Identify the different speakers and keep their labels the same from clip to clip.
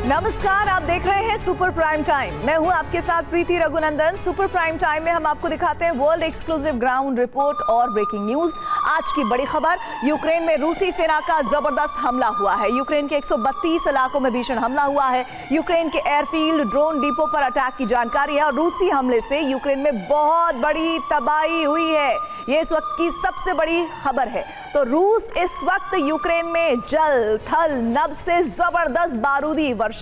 Speaker 1: नमस्कार, आप देख रहे हैं सुपर प्राइम टाइम। मैं हूं आपके साथ प्रीति रघुनंदन। सुपर प्राइम टाइम में हम आपको दिखाते हैं वर्ल्ड एक्सक्लूसिव ग्राउंड रिपोर्ट और ब्रेकिंग न्यूज। आज की बड़ी खबर, यूक्रेन में रूसी सेना का जबरदस्त हमला हुआ है। यूक्रेन के 132 इलाकों में भीषण हमला हुआ है। यूक्रेन के एयरफील्ड, ड्रोन डिपो पर अटैक की जानकारी है और रूसी हमले से यूक्रेन में बहुत बड़ी तबाही हुई है। ये इस वक्त की सबसे बड़ी खबर है। तो रूस इस वक्त यूक्रेन में जल थल नभ से जबरदस्त बारूदी वर्षा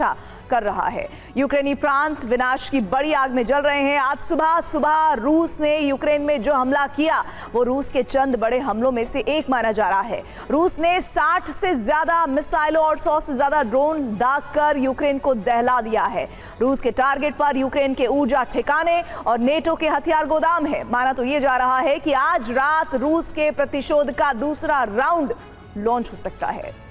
Speaker 1: कर रहा है। यूक्रेनी प्रांत विनाश की बड़ी आग में जल रहे हैं। आज सुबह रूस ने यूक्रेन में जो हमला किया वो रूस के चंद बड़े हमलों में से एक माना जा रहा है। रूस ने 60 से ज्यादा मिसाइलों और 100 से ज्यादा ड्रोन दागकर यूक्रेन को दहला दिया है। रूस के टारगेट पर यूक्रेन के ऊर्जा ठिकाने और नेटो के हथियार गोदाम है। माना तो यह जा रहा है कि आज रात रूस के प्रतिशोध का दूसरा राउंड लॉन्च हो सकता है।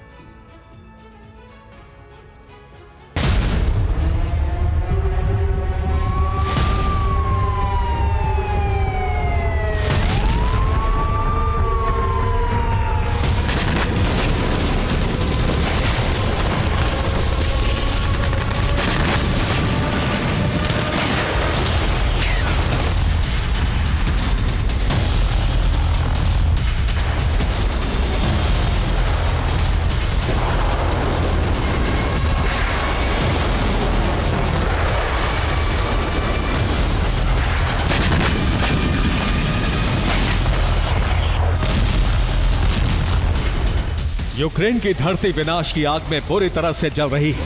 Speaker 2: यूक्रेन की धरती विनाश की आग में बुरी तरह से जल रही है।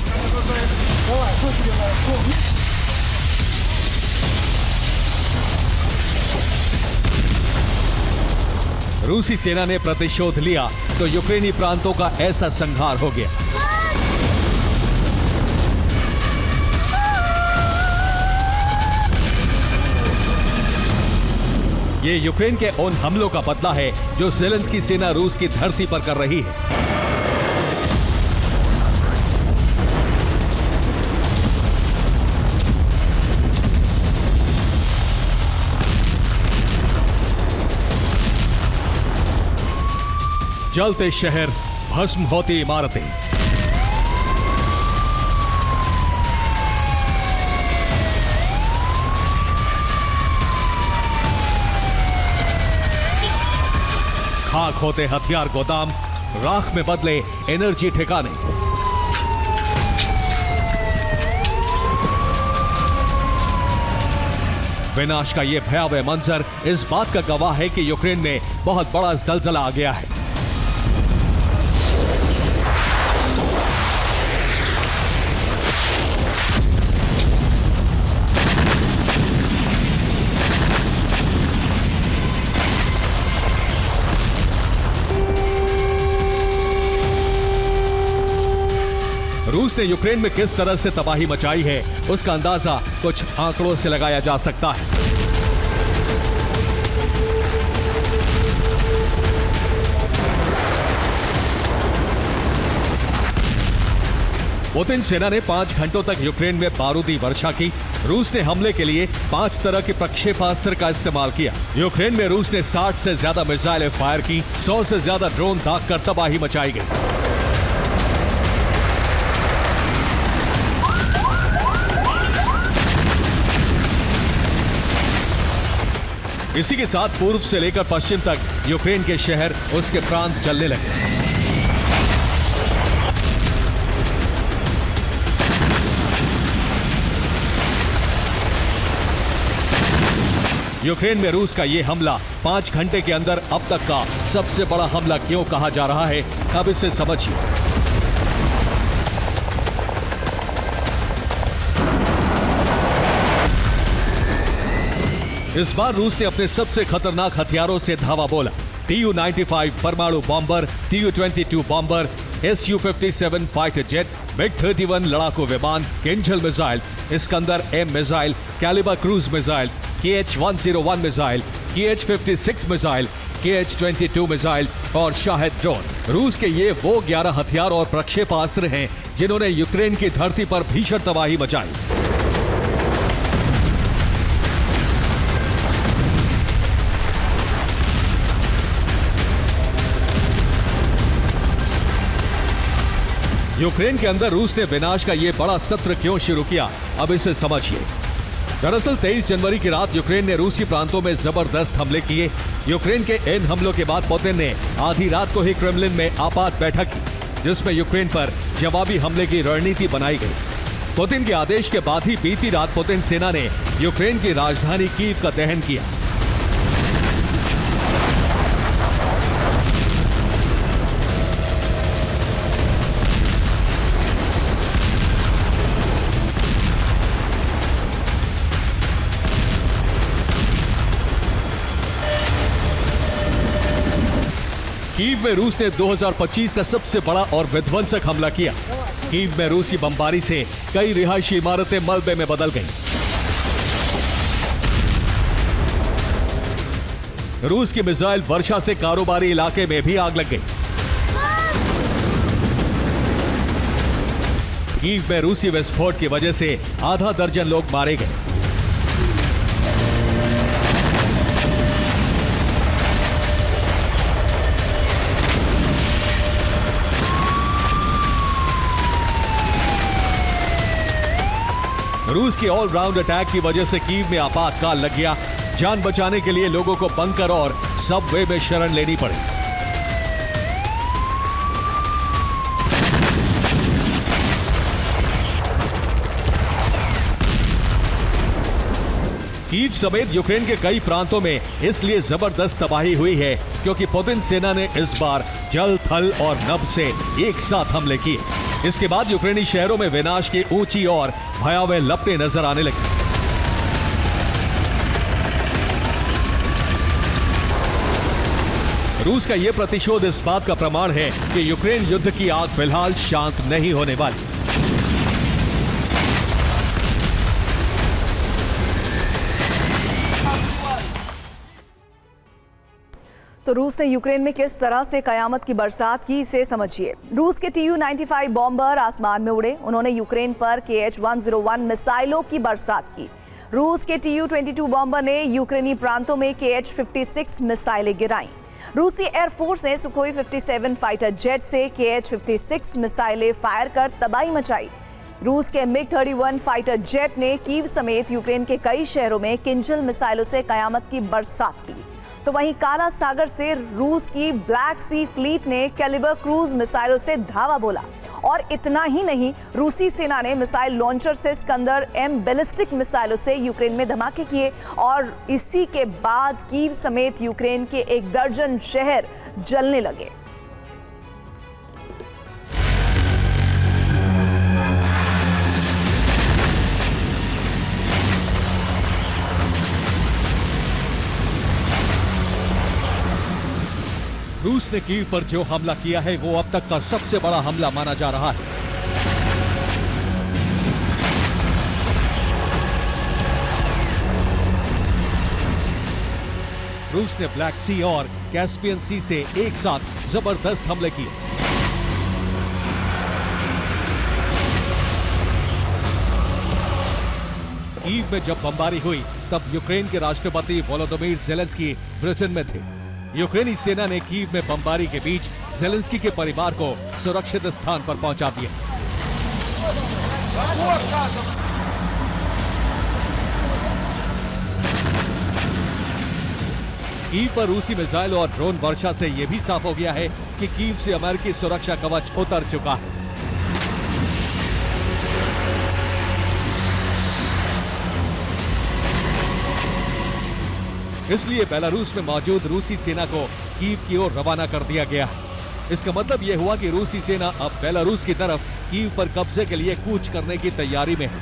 Speaker 2: रूसी सेना ने प्रतिशोध लिया तो यूक्रेनी प्रांतों का ऐसा संहार हो गया। ये यूक्रेन के उन हमलों का बदला है जो ज़ेलेंस्की सेना रूस की धरती पर कर रही है। जलते शहर, भस्म होती इमारतें। खाक होते हथियार गोदाम, राख में बदले एनर्जी ठिकाने। विनाश का यह भयावह मंजर इस बात का गवाह है कि यूक्रेन में बहुत बड़ा जलजला आ गया है। रूस ने यूक्रेन में किस तरह से तबाही मचाई है उसका अंदाजा कुछ आंकड़ों से लगाया जा सकता है। पुतिन सेना ने 5 घंटों तक यूक्रेन में बारूदी वर्षा की। रूस ने हमले के लिए 5 तरह के प्रक्षेपास्त्र का इस्तेमाल किया। यूक्रेन में रूस ने 60 से ज्यादा मिसाइलें फायर की, 100 से ज्यादा ड्रोन दागकर तबाही मचाई गई। इसी के साथ पूर्व से लेकर पश्चिम तक यूक्रेन के शहर, उसके प्रांत जलने लगे। यूक्रेन में रूस का यह हमला 5 घंटे के अंदर अब तक का सबसे बड़ा हमला क्यों कहा जा रहा है, अब इसे समझिए। इस बार रूस ने अपने सबसे खतरनाक हथियारों से धावा बोला। Tu-95 परमाणु bomber, Tu-22 bomber, Su-57 fighter jet, MiG-31 लड़ाकू विमान, Kinzhal missile, Iskander M missile, Kalibr cruise missile, Kh-101 missile, Kh-56 missile, Kh-22 missile और शाहिद ड्रोन। रूस के ये वो 11 हथियार और प्रक्षेपास्त्र हैं जिन्होंने यूक्रेन की धरती पर भीषण तबाही मचाई। यूक्रेन के अंदर रूस ने विनाश का ये बड़ा सत्र क्यों शुरू किया, अब इसे समझिए। दरअसल 23 जनवरी की रात यूक्रेन ने रूसी प्रांतों में जबरदस्त हमले किए। यूक्रेन के इन हमलों के बाद पुतिन ने आधी रात को ही क्रेमलिन में आपात बैठक की, जिसमें यूक्रेन पर जवाबी हमले की रणनीति बनाई गई। पुतिन के आदेश के बाद ही बीती रात पुतिन सेना ने यूक्रेन की राजधानी कीव का दहन किया। कीव में रूस ने 2025 का सबसे बड़ा और विध्वंसक हमला किया। कीव में रूसी बमबारी से कई रिहायशी इमारतें मलबे में बदल गईं। रूस की मिसाइल वर्षा से कारोबारी इलाके में भी आग लग गई। कीव में रूसी विस्फोट की वजह से आधा दर्जन लोग मारे गए। रूस के ऑलराउंड अटैक की वजह से कीव में आपातकाल लग गया। जान बचाने के लिए लोगों को बंकर और सबवे में शरण लेनी पड़ी। कीव समेत यूक्रेन के कई प्रांतों में इसलिए जबरदस्त तबाही हुई है क्योंकि पुतिन सेना ने इस बार जल, थल और नभ से एक साथ हमले किए। इसके बाद यूक्रेनी शहरों में विनाश की ऊंची और भयावह लपटें नजर आने लगी। रूस का यह प्रतिशोध इस बात का प्रमाण है कि यूक्रेन युद्ध की आग फिलहाल शांत नहीं होने वाली।
Speaker 1: तो रूस ने यूक्रेन में किस तरह से कयामत की बरसात की, इसे समझिए। रूस के Tu-95 बॉम्बर आसमान में उड़े। उन्होंने यूक्रेन पर Kh-101 मिसाइलों की बरसात की। रूस के Tu-22 बॉम्बर ने यूक्रेनी प्रांतों में Kh-56 मिसाइलें गिराईं। रूसी एयरफोर्स ने सुखोई 57 फाइटर जेट से Kh-56 मिसाइलें फायर कर तबाही मचाई। रूस के MiG-31 फाइटर जेट ने कीव समेत यूक्रेन के कई शहरों में किंजल मिसाइलों से कयामत की बरसात की। तो वहीं काला सागर से रूस की ब्लैक सी फ्लीट ने कैलिबर क्रूज मिसाइलों से धावा बोला। और इतना ही नहीं, रूसी सेना ने मिसाइल लॉन्चर से स्कंदर M बैलिस्टिक मिसाइलों से यूक्रेन में धमाके किए और इसी के बाद कीव समेत यूक्रेन के 1 दर्जन शहर जलने लगे।
Speaker 2: रूस ने कीव पर जो हमला किया है वो अब तक का सबसे बड़ा हमला माना जा रहा है। रूस ने ब्लैक सी और कैस्पियन सी से एक साथ जबरदस्त हमले किए। कीव में जब बमबारी हुई तब यूक्रेन के राष्ट्रपति वोलोदिमीर ज़ेलेंस्की ब्रिटेन में थे। यूक्रेनी सेना ने कीव में बमबारी के बीच ज़ेलेंस्की के परिवार को सुरक्षित स्थान पर पहुंचा दिया। कीव पर रूसी मिसाइल और ड्रोन वर्षा से यह भी साफ हो गया है कि कीव से अमेरिकी सुरक्षा कवच उतर चुका है। इसलिए बेलारूस में मौजूद रूसी सेना को कीव की ओर रवाना कर दिया गया है। इसका मतलब यह हुआ कि रूसी सेना अब बेलारूस की तरफ कीव पर कब्जे के लिए कूच करने की तैयारी में है।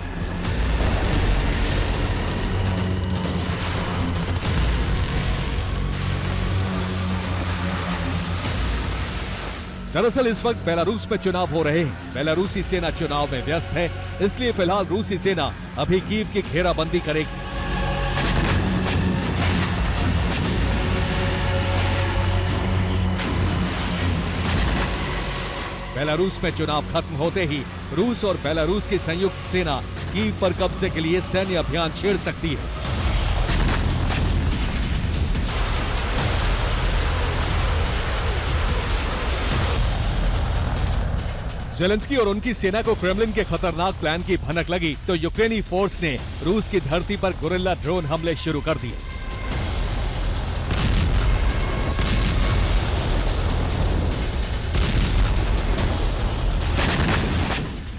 Speaker 2: दरअसल इस वक्त बेलारूस में चुनाव हो रहे हैं। बेलारूसी सेना चुनाव में व्यस्त है, इसलिए फिलहाल रूसी सेना अभी कीव की घेराबंदी करेगी। बेलारूस में चुनाव खत्म होते ही रूस और बेलारूस की संयुक्त सेना कीव पर कब्जे के लिए सैन्य अभियान छेड़ सकती है। ज़ेलेंस्की और उनकी सेना को क्रेमलिन के खतरनाक प्लान की भनक लगी तो यूक्रेनी फोर्स ने रूस की धरती पर गुरिल्ला ड्रोन हमले शुरू कर दिए।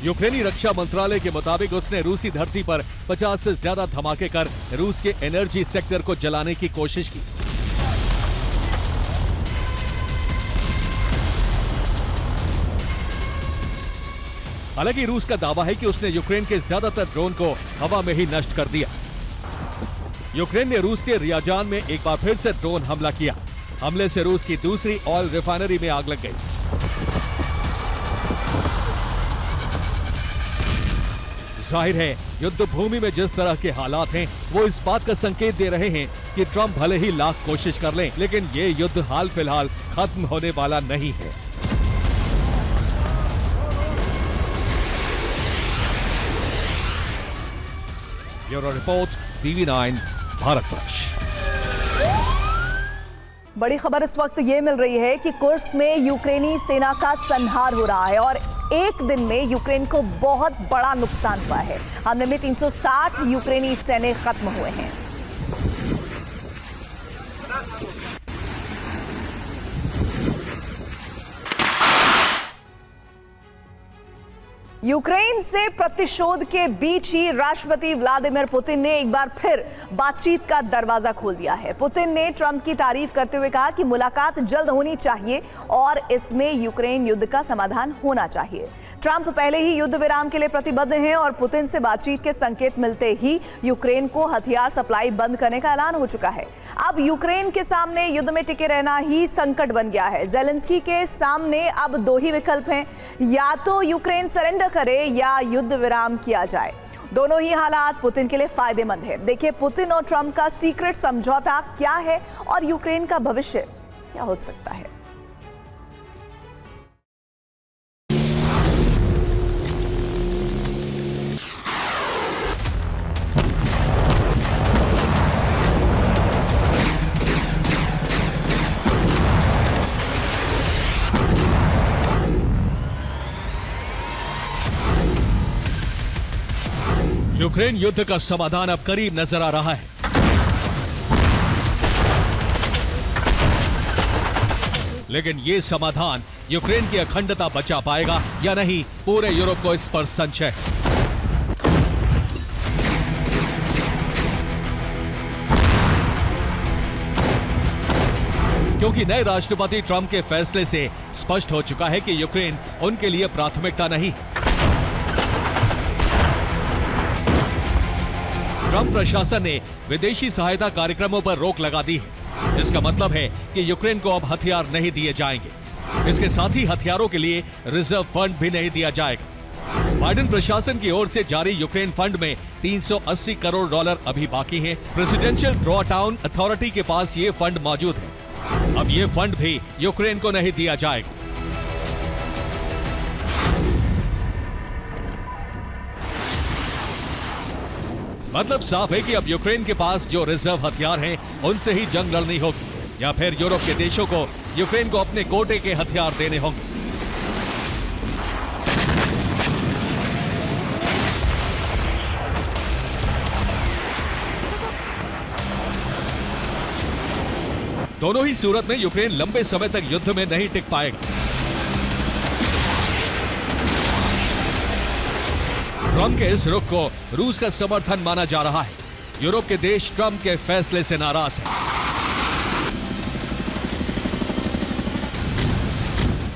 Speaker 2: यूक्रेनी रक्षा मंत्रालय के मुताबिक उसने रूसी धरती पर 50 से ज्यादा धमाके कर रूस के एनर्जी सेक्टर को जलाने की कोशिश की। हालांकि रूस का दावा है कि उसने यूक्रेन के ज्यादातर ड्रोन को हवा में ही नष्ट कर दिया। यूक्रेन ने रूस के रियाजान में एक बार फिर से ड्रोन हमला किया। हमले से रूस की दूसरी ऑयल रिफाइनरी में आग लग गई। जाहिर है युद्ध भूमि में जिस तरह के हालात हैं वो इस बात का संकेत दे रहे हैं कि ट्रंप भले ही लाख कोशिश कर लें लेकिन ये युद्ध हाल फिलहाल खत्म होने वाला नहीं है। Bureau report TV9 Bharatvarsh.
Speaker 1: बड़ी खबर इस वक्त ये मिल रही है कि कुर्स्क में यूक्रेनी सेना का संहार हो रहा है और एक दिन में यूक्रेन को बहुत बड़ा नुकसान हुआ है। हमले में 360 यूक्रेनी सैनिक खत्म हुए हैं। यूक्रेन से प्रतिशोध के बीच ही राष्ट्रपति व्लादिमीर पुतिन ने एक बार फिर बातचीत का दरवाजा खोल दिया है। पुतिन ने ट्रंप की तारीफ करते हुए कहा कि मुलाकात जल्द होनी चाहिए और इसमें यूक्रेन युद्ध का समाधान होना चाहिए। ट्रंप पहले ही युद्ध विराम के लिए प्रतिबद्ध हैं और पुतिन से बातचीत के संकेत मिलते ही यूक्रेन को हथियार सप्लाई बंद करने का ऐलान हो चुका है। अब यूक्रेन के सामने युद्ध में टिके रहना ही संकट बन गया है। ज़ेलेंस्की के सामने अब दो ही विकल्प हैं, या तो यूक्रेन सरेंडर करे या युद्ध विराम किया जाए। दोनों ही हालात पुतिन के लिए फायदेमंद है। देखिए पुतिन और ट्रंप का सीक्रेट समझौता क्या है और यूक्रेन का भविष्य क्या हो सकता है।
Speaker 2: यूक्रेन युद्ध का समाधान अब करीब नजर आ रहा है। लेकिन यह समाधान यूक्रेन की अखंडता बचा पाएगा या नहीं, पूरे यूरोप को इस पर संशय है। क्योंकि नए राष्ट्रपति ट्रंप के फैसले से स्पष्ट हो चुका है कि यूक्रेन उनके लिए प्राथमिकता नहीं। ट्रंप प्रशासन ने विदेशी सहायता कार्यक्रमों पर रोक लगा दी है। इसका मतलब है कि यूक्रेन को अब हथियार नहीं दिए जाएंगे। इसके साथ ही हथियारों के लिए रिजर्व फंड भी नहीं दिया जाएगा। बाइडेन प्रशासन की ओर से जारी यूक्रेन फंड में 380 करोड़ डॉलर अभी बाकी हैं। प्रेसिडेंशियल ड्रॉडाउन अथॉरिटी के पास ये फंड मौजूद है। अब ये फंड भी यूक्रेन को नहीं दिया जाएगा। मतलब साफ है कि अब यूक्रेन के पास जो रिजर्व हथियार हैं उनसे ही जंग लड़नी होगी या फिर यूरोप के देशों को यूक्रेन को अपने कोटे के हथियार देने होंगे। दोनों ही सूरत में यूक्रेन लंबे समय तक युद्ध में नहीं टिक पाएगा। ट्रंप के इस रुख को रूस का समर्थन माना जा रहा है। यूरोप के देश ट्रंप के फैसले से नाराज हैं।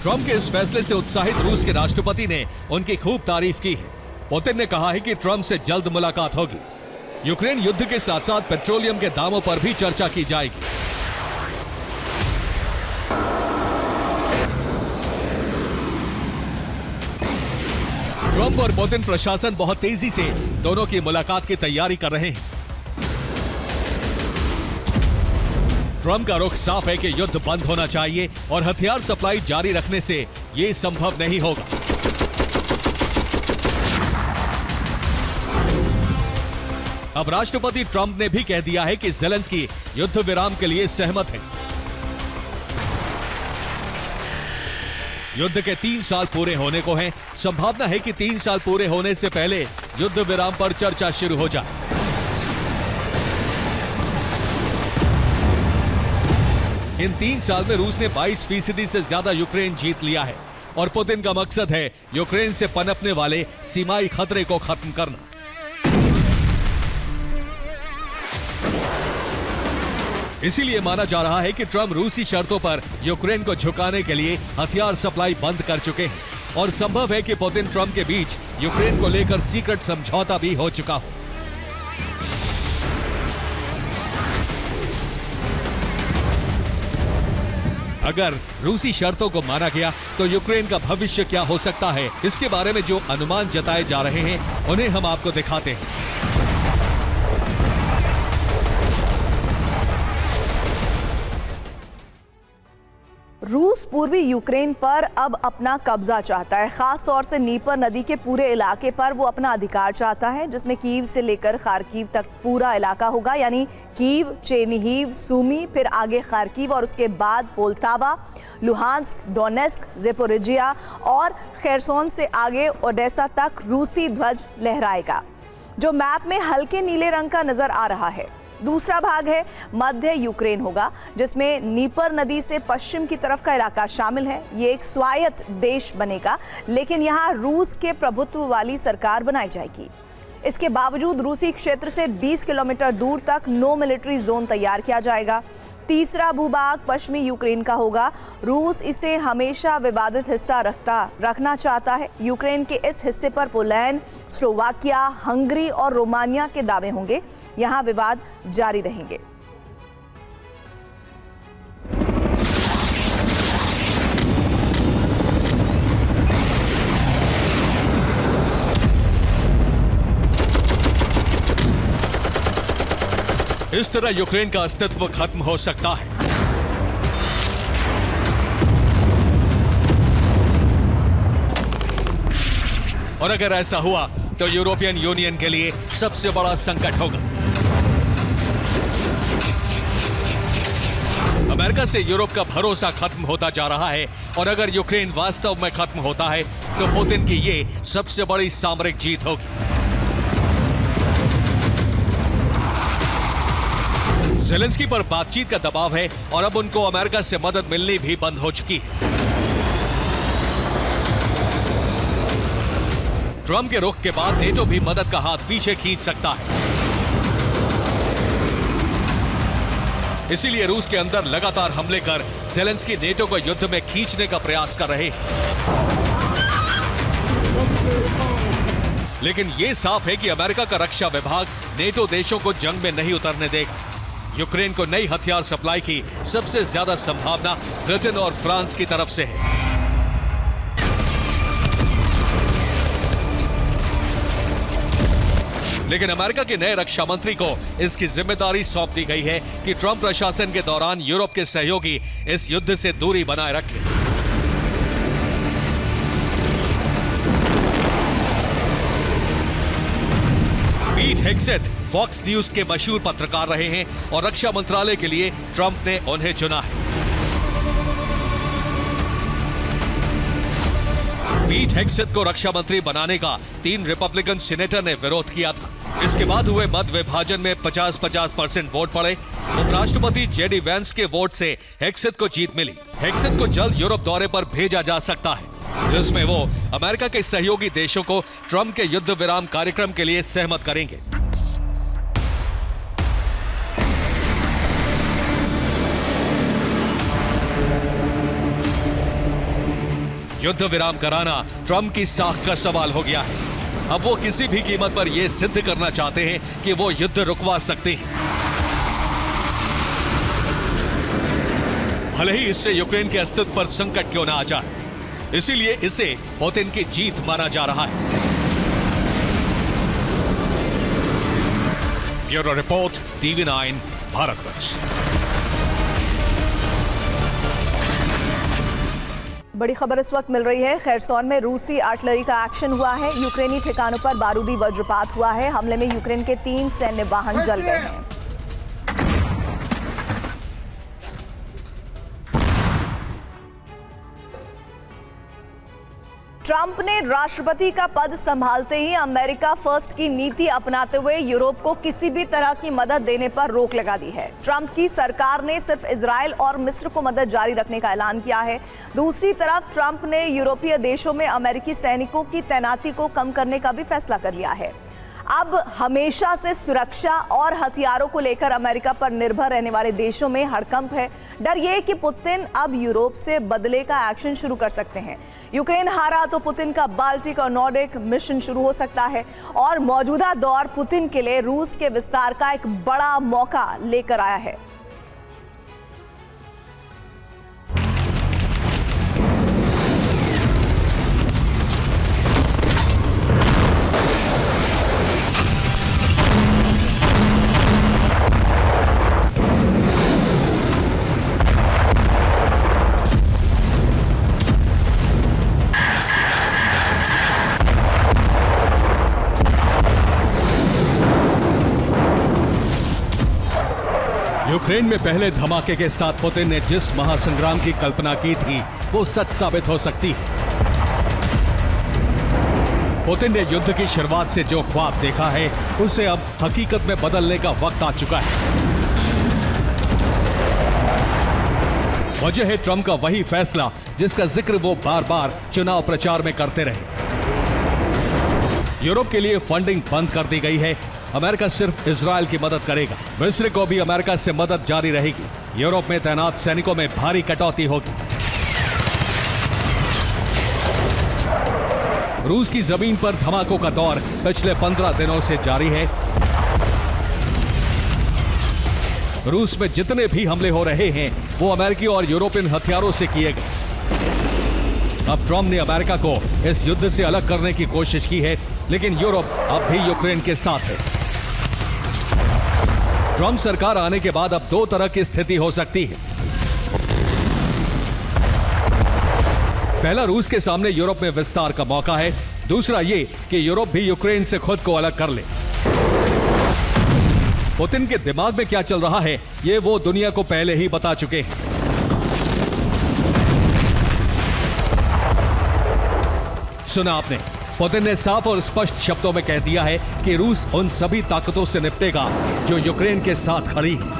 Speaker 2: ट्रंप के इस फैसले से उत्साहित रूस के राष्ट्रपति ने उनकी खूब तारीफ की है। पुतिन ने कहा है कि ट्रंप से जल्द मुलाकात होगी। यूक्रेन युद्ध के साथ साथ पेट्रोलियम के दामों पर भी चर्चा की जाएगी। ट्रंप और पुतिन प्रशासन बहुत तेजी से दोनों की मुलाकात की तैयारी कर रहे हैं। ट्रंप का रुख साफ है कि युद्ध बंद होना चाहिए और हथियार सप्लाई जारी रखने से यह संभव नहीं होगा। अब राष्ट्रपति ट्रंप ने भी कह दिया है कि ज़ेलेंस्की युद्ध विराम के लिए सहमत है। युद्ध के 3 साल पूरे होने को हैं। संभावना है कि 3 साल पूरे होने से पहले युद्ध विराम पर चर्चा शुरू हो जाए। इन 3 साल में रूस ने 22% से ज्यादा यूक्रेन जीत लिया है और पुतिन का मकसद है यूक्रेन से पनपने वाले सीमाई खतरे को खत्म करना। इसीलिए माना जा रहा है कि ट्रंप रूसी शर्तों पर यूक्रेन को झुकाने के लिए हथियार सप्लाई बंद कर चुके हैं और संभव है कि पुतिन ट्रंप के बीच यूक्रेन को लेकर सीक्रेट समझौता भी हो चुका हो। अगर रूसी शर्तों को माना गया तो यूक्रेन का भविष्य क्या हो सकता है, इसके बारे में जो अनुमान जताए जा रहे हैं उन्हें हम आपको दिखाते हैं।
Speaker 1: रूस पूर्वी यूक्रेन पर अब अपना कब्जा चाहता है। खास तौर से नीपर नदी के पूरे इलाके पर वो अपना अधिकार चाहता है, जिसमें कीव से लेकर खार्किव तक पूरा इलाका होगा, यानी कीव, चेरनिहिव, सूमी, फिर आगे खार्किव और उसके बाद पोल्टावा, लुहांस्क, डोनेस्क, ज़ेपोरिजिया और खेरसोन से आगे ओडेसा तक रूसी ध्वज लहराएगा, जो मैप में हल्के नीले रंग का नजर आ रहा है। दूसरा भाग है मध्य यूक्रेन होगा, जिसमें नीपर नदी से पश्चिम की तरफ का इलाका शामिल है। ये एक स्वायत्त देश बनेगा, लेकिन यहाँ रूस के प्रभुत्व वाली सरकार बनाई जाएगी। इसके बावजूद रूसी क्षेत्र से 20 किलोमीटर दूर तक नो मिलिट्री जोन तैयार किया जाएगा। तीसरा भूभाग पश्चिमी यूक्रेन का होगा। रूस इसे हमेशा विवादित हिस्सा रखना चाहता है। यूक्रेन के इस हिस्से पर पोलैंड, स्लोवाकिया, हंगरी और रोमानिया के दावे होंगे। यहाँ विवाद जारी रहेंगे।
Speaker 2: इस तरह यूक्रेन का अस्तित्व खत्म हो सकता है। और अगर ऐसा हुआ तो यूरोपियन यूनियन के लिए सबसे बड़ा संकट होगा। अमेरिका से यूरोप का भरोसा खत्म होता जा रहा है और अगर यूक्रेन वास्तव में खत्म होता है तो पुतिन की ये सबसे बड़ी सामरिक जीत होगी। ज़ेलेंस्की पर बातचीत का दबाव है और अब उनको अमेरिका से मदद मिलनी भी बंद हो चुकी है। ट्रंप के रुख के बाद नेटो भी मदद का हाथ पीछे खींच सकता है। इसीलिए रूस के अंदर लगातार हमले कर ज़ेलेंस्की नेटो को युद्ध में खींचने का प्रयास कर रहे हैं। लेकिन यह साफ है कि अमेरिका का रक्षा विभाग नेटो देशों को जंग में नहीं उतरने देगा। यूक्रेन को नई हथियार सप्लाई की सबसे ज्यादा संभावना ब्रिटेन और फ्रांस की तरफ से है। लेकिन अमेरिका के नए रक्षा मंत्री को इसकी जिम्मेदारी सौंप दी गई है कि ट्रंप प्रशासन के दौरान यूरोप के सहयोगी इस युद्ध से दूरी बनाए रखें। पीट हेग्सेथ फॉक्स न्यूज के मशहूर पत्रकार रहे हैं और रक्षा मंत्रालय के लिए ट्रंप ने उन्हें चुना है। पीट हेग्सेथ को रक्षा मंत्री बनाने का 3 रिपब्लिकन सीनेटर ने विरोध किया था। इसके बाद हुए मत विभाजन में 50-50% वोट पड़े। उपराष्ट्रपति जेडी वेंस के वोट से हेग्सेथ को जीत मिली। हेग्सेथ को जल्द यूरोप दौरे पर भेजा जा सकता है, जिसमें वो अमेरिका के सहयोगी देशों को ट्रंप के युद्ध विराम कार्यक्रम के लिए सहमत करेंगे। युद्ध विराम कराना ट्रंप की साख का सवाल हो गया है। अब वो किसी भी कीमत पर यह सिद्ध करना चाहते हैं कि वो युद्ध रुकवा सकते हैं, भले ही इससे यूक्रेन के अस्तित्व पर संकट क्यों ना आ जाए। इसीलिए इसे पुतिन की जीत माना जा रहा है। Bureau report, TV9 Bharatvarsh.
Speaker 1: बड़ी खबर इस वक्त मिल रही है। खेरसोन में रूसी आर्टिलरी का एक्शन हुआ है। यूक्रेनी ठिकानों पर बारूदी वज्रपात हुआ है। हमले में यूक्रेन के 3 सैन्य वाहन जल गए हैं। ट्रंप ने राष्ट्रपति का पद संभालते ही अमेरिका फर्स्ट की नीति अपनाते हुए यूरोप को किसी भी तरह की मदद देने पर रोक लगा दी है। ट्रंप की सरकार ने सिर्फ इजराइल और मिस्र को मदद जारी रखने का ऐलान किया है। दूसरी तरफ ट्रंप ने यूरोपीय देशों में अमेरिकी सैनिकों की तैनाती को कम करने का भी फैसला कर लिया है। अब हमेशा से सुरक्षा और हथियारों को लेकर अमेरिका पर निर्भर रहने वाले देशों में हड़कंप है। डर ये कि पुतिन अब यूरोप से बदले का एक्शन शुरू कर सकते हैं। यूक्रेन हारा तो पुतिन का बाल्टिक और नॉर्डिक मिशन शुरू हो सकता है और मौजूदा दौर पुतिन के लिए रूस के विस्तार का एक बड़ा मौका लेकर आया है।
Speaker 2: यूक्रेन में पहले धमाके के साथ पुतिन ने जिस महासंग्राम की कल्पना की थी वो सच साबित हो सकती है। पुतिन ने युद्ध की शुरुआत से जो ख्वाब देखा है उसे अब हकीकत में बदलने का वक्त आ चुका है। वजह है ट्रंप का वही फैसला जिसका जिक्र वो बार बार चुनाव प्रचार में करते रहे। यूरोप के लिए फंडिंग बंद कर दी गई है। अमेरिका सिर्फ इजराइल की मदद करेगा। मिस्र को भी अमेरिका से मदद जारी रहेगी। यूरोप में तैनात सैनिकों में भारी कटौती होगी। रूस की जमीन पर धमाकों का दौर पिछले 15 दिनों से जारी है। रूस में जितने भी हमले हो रहे हैं वो अमेरिकी और यूरोपियन हथियारों से किए गए। अब ट्रंप ने अमेरिका को इस युद्ध से अलग करने की कोशिश की है, लेकिन यूरोप अब भी यूक्रेन के साथ है। ट्रंप सरकार आने के बाद अब दो तरह की स्थिति हो सकती है। पहला, रूस के सामने यूरोप में विस्तार का मौका है। दूसरा ये कि यूरोप भी यूक्रेन से खुद को अलग कर ले। पुतिन के दिमाग में क्या चल रहा है ये वो दुनिया को पहले ही बता चुके हैं। सुना आपने, पुतिन ने साफ और स्पष्ट शब्दों में कह दिया है कि रूस उन सभी ताकतों से निपटेगा जो यूक्रेन के साथ खड़ी हैं।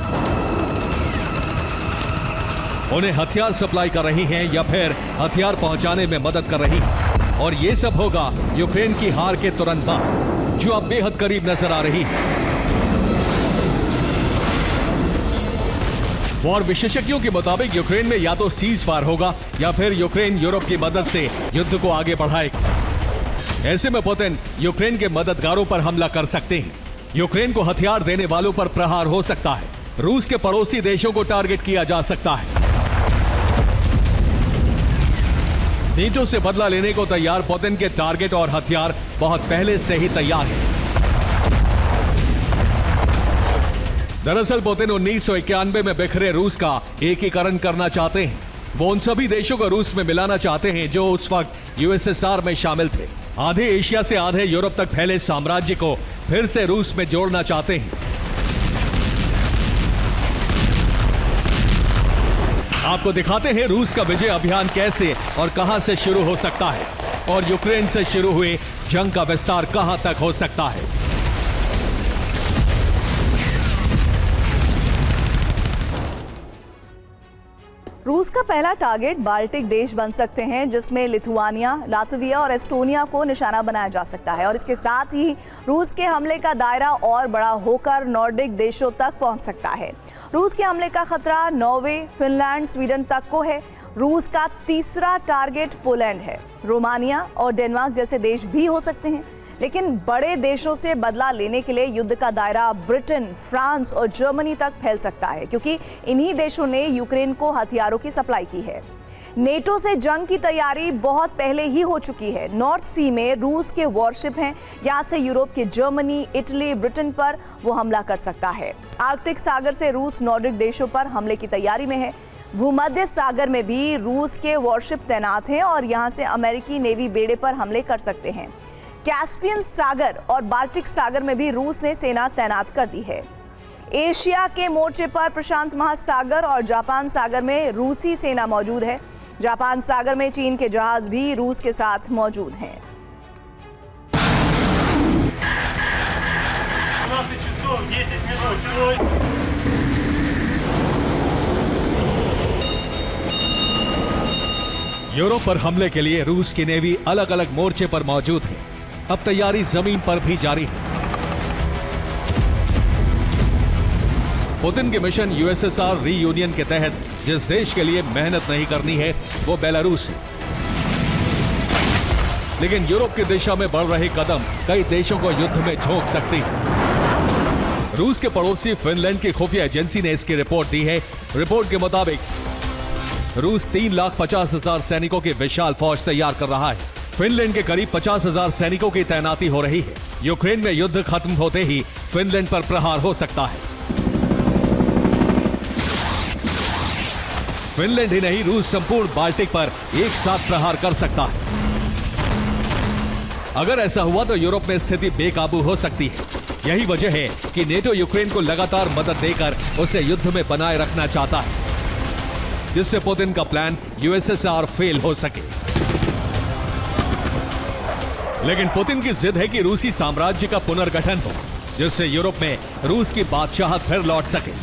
Speaker 2: उन्हें हथियार सप्लाई कर रही हैं या फिर हथियार पहुंचाने में मदद कर रही हैं। और ये सब होगा यूक्रेन की हार के तुरंत बाद, जो अब बेहद करीब नजर आ रही है। और विशेषज्ञों के मुताबिक यूक्रेन में या तो सीज फायर होगा या फिर यूक्रेन यूरोप की मदद से युद्ध को आगे बढ़ाएगा। ऐसे में पुतिन यूक्रेन के मददगारों पर हमला कर सकते हैं। यूक्रेन को हथियार देने वालों पर प्रहार हो सकता है। रूस के पड़ोसी देशों को टारगेट किया जा सकता है। नेटो से बदला लेने को तैयार पुतिन के टारगेट और हथियार बहुत पहले से ही तैयार हैं। दरअसल पुतिन 1991 में बिखरे रूस का एकीकरण करना चाहते हैं। वो उन सभी देशों को रूस में मिलाना चाहते हैं जो उस वक्त यूएसएसआर में शामिल थे। आधे एशिया से आधे यूरोप तक फैले साम्राज्य को फिर से रूस में जोड़ना चाहते हैं। आपको दिखाते हैं रूस का विजय अभियान कैसे और कहां से शुरू हो सकता है और यूक्रेन से शुरू हुए जंग का विस्तार कहां तक हो सकता है।
Speaker 1: रूस का पहला टारगेट बाल्टिक देश बन सकते हैं, जिसमें लिथुआनिया, लातविया और एस्टोनिया को निशाना बनाया जा सकता है। और इसके साथ ही रूस के हमले का दायरा और बड़ा होकर नॉर्डिक देशों तक पहुंच सकता है। रूस के हमले का खतरा नॉर्वे, फिनलैंड, स्वीडन तक को है। रूस का तीसरा टारगेट पोलैंड है। रोमानिया और डेनमार्क जैसे देश भी हो सकते हैं, लेकिन बड़े देशों से बदला लेने के लिए युद्ध का दायरा ब्रिटेन, फ्रांस और जर्मनी तक फैल सकता है, क्योंकि इन्हीं देशों ने यूक्रेन को हथियारों की सप्लाई की है। नेटो से जंग की तैयारी बहुत पहले ही हो चुकी है। नॉर्थ सी में रूस के वॉरशिप हैं, यहाँ से यूरोप के जर्मनी, इटली, ब्रिटेन पर वो हमला कर सकता है। आर्कटिक सागर से रूस नॉर्डिक देशों पर हमले की तैयारी में है। भूमध्य सागर में भी रूस के वॉरशिप तैनात हैं और यहाँ से अमेरिकी नेवी बेड़े पर हमले कर सकते हैं। कैस्पियन सागर और बाल्टिक सागर में भी रूस ने सेना तैनात कर दी है। एशिया के मोर्चे पर प्रशांत महासागर और जापान सागर में रूसी सेना मौजूद है। जापान सागर में चीन के जहाज भी रूस के साथ मौजूद हैं।
Speaker 3: 12 часов 10 минут.
Speaker 2: यूरोप पर हमले के लिए रूस की नेवी अलग अलग मोर्चे पर मौजूद है। अब तैयारी जमीन पर भी जारी है। पुतिन के मिशन यूएसएसआर रीयूनियन के तहत जिस देश के लिए मेहनत नहीं करनी है वो बेलारूस है। लेकिन यूरोप की दिशा में बढ़ रहे कदम कई देशों को युद्ध में झोंक सकती है। रूस के पड़ोसी फिनलैंड की खुफिया एजेंसी ने इसकी रिपोर्ट दी है। रिपोर्ट के मुताबिक रूस 3,50,000 सैनिकों की विशाल फौज तैयार कर रहा है। फिनलैंड के करीब 50,000 सैनिकों की तैनाती हो रही है। यूक्रेन में युद्ध खत्म होते ही फिनलैंड पर प्रहार हो सकता है। फिनलैंड ही नहीं, रूस संपूर्ण बाल्टिक पर एक साथ प्रहार कर सकता है। अगर ऐसा हुआ तो यूरोप में स्थिति बेकाबू हो सकती है। यही वजह है कि नेटो यूक्रेन को लगातार मदद देकर उसे युद्ध में बनाए रखना चाहता है, जिससे पुतिन का प्लान यूएसएसआर फेल हो सके। लेकिन पुतिन की जिद है कि रूसी साम्राज्य का पुनर्गठन हो, जिससे यूरोप में रूस की बादशाहत फिर लौट सके।